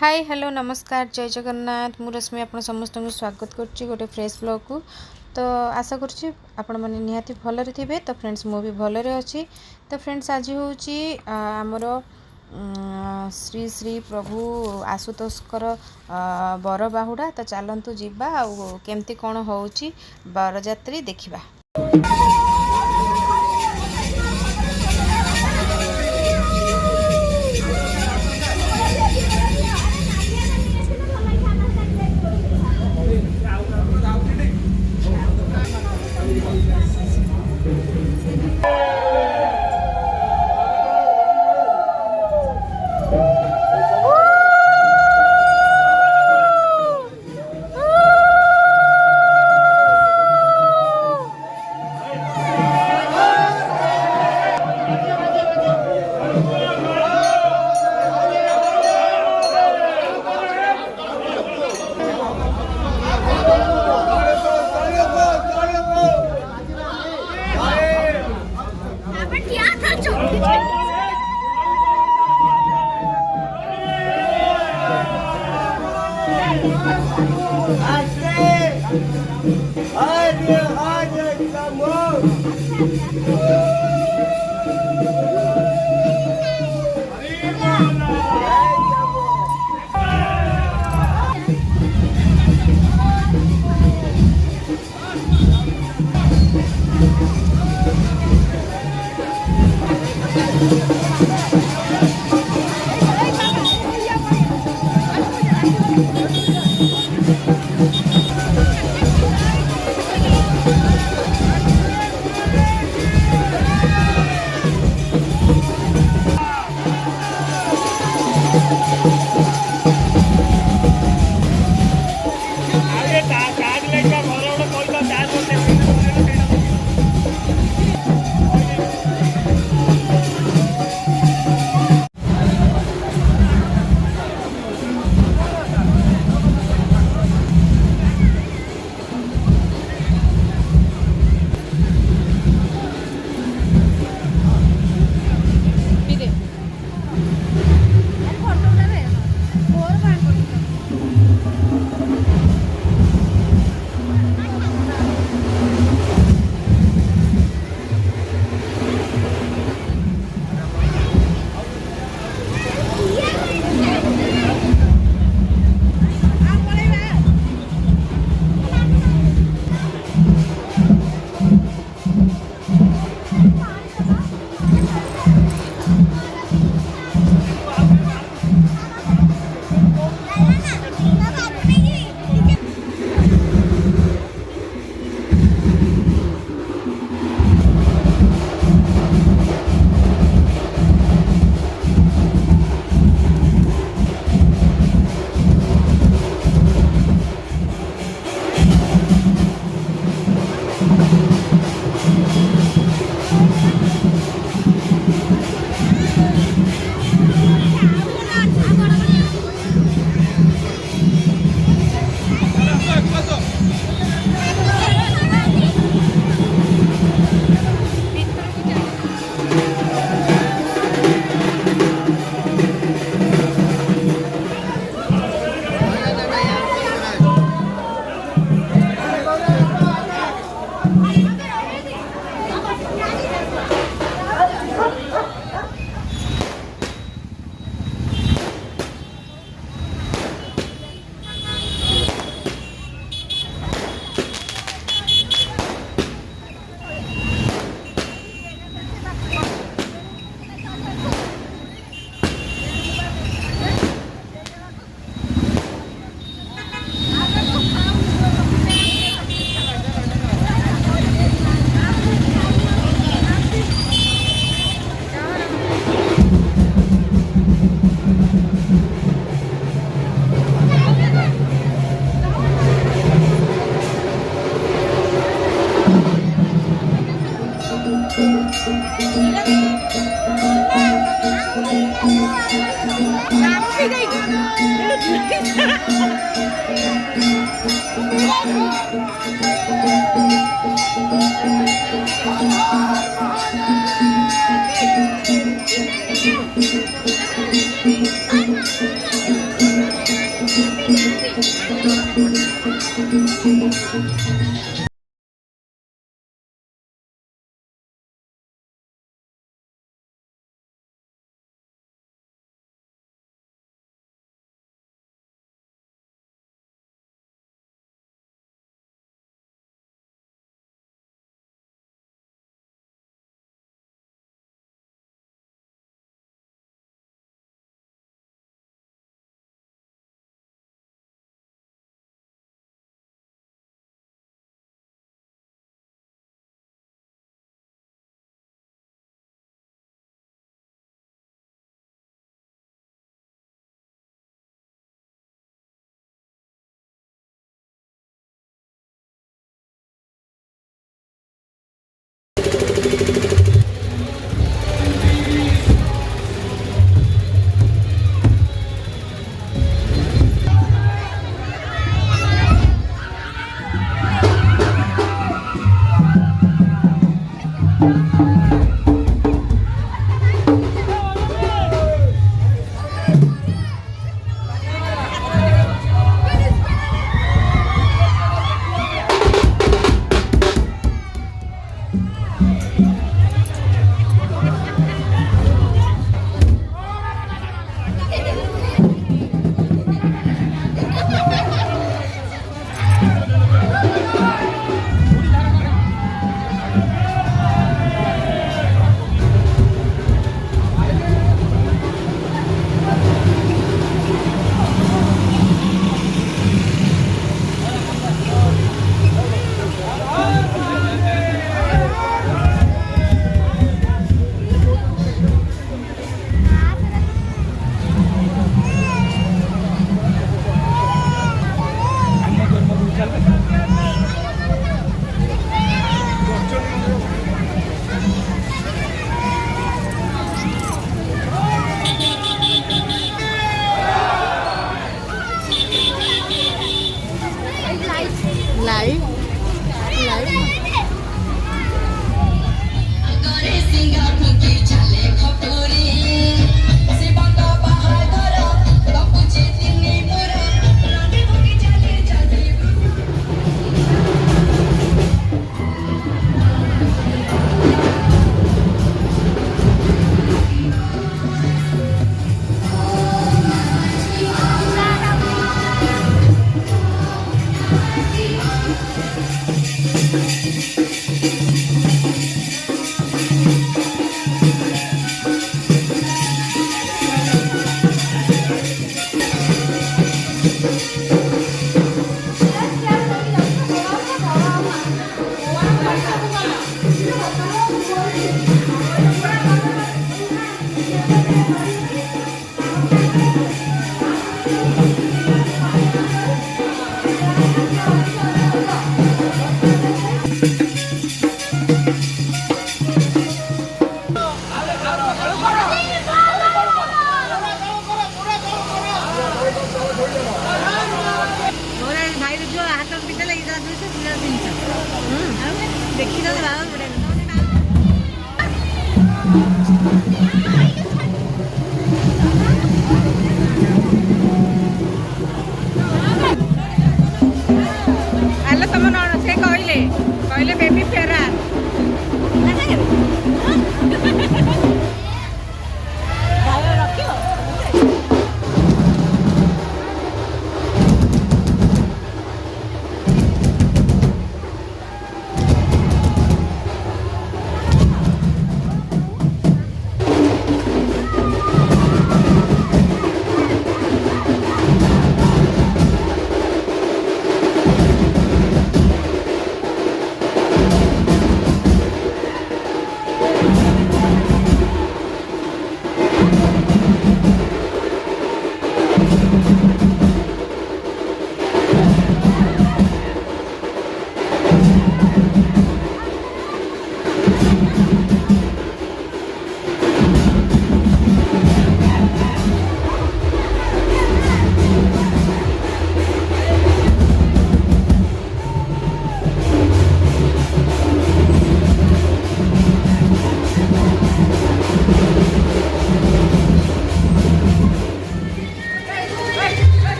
Hi hello नमस्कार जय जगन्नाथ मु रश्मि आप समस्त को स्वागत करुच्ची गोटे फ्रेश ब्लॉग को। तो आशा करुच्ची आपण मैंने निहाती भलरे थे। तो फ्रेंड्स मु भी भलरे अच्छी। तो फ्रेंड्स आज हूँ आमर श्री श्री प्रभु आशुतोषकर बर बाहुड़ा। तो चलतु जीवा केमती कौन हो बरजात्री देखा।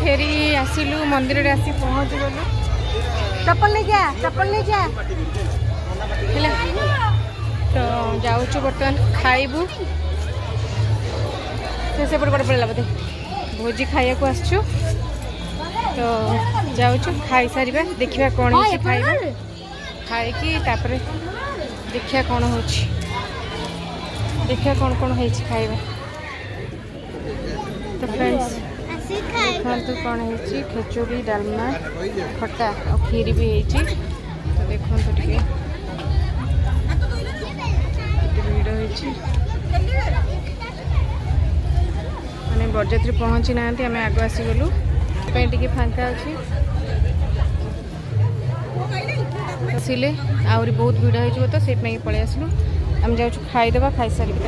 फेरी आसिलु मंदिर आसी पहुँची गलु चप्पल ले जा तो जाऊँ बर्तमान खाइबू से पड़े पड़ेगा बोधे भोजी खाया को आसचु तो जाऊँ खाई सारी देखा कौन हो खाइबा खाई तापर देखा कौन हो देखा कौन कौन है खाइबा तो फ्रेंड्स देखु कौन है खेचुड़ी डालमा खटा और खीर भी है तो देखो टे ଅଛି ମାନେ ବରଯାତ୍ରୀ ପହଞ୍ଚି ନାହାନ୍ତି ଆମେ ଆଗ ଆସିଗଲୁ ପାଇଁ ଟିକେ ଫାଙ୍କା ଅଛି ଆସିଲେ ଆହୁରି ବହୁତ ଭିଡ଼ ହେଇଯିବ ତ ସେଇଥିପାଇଁ ପଳେଇ ଆସିଲୁ ଆମେ ଯାଉଛୁ ଖାଇଦେବା ଖାଇସାରିକି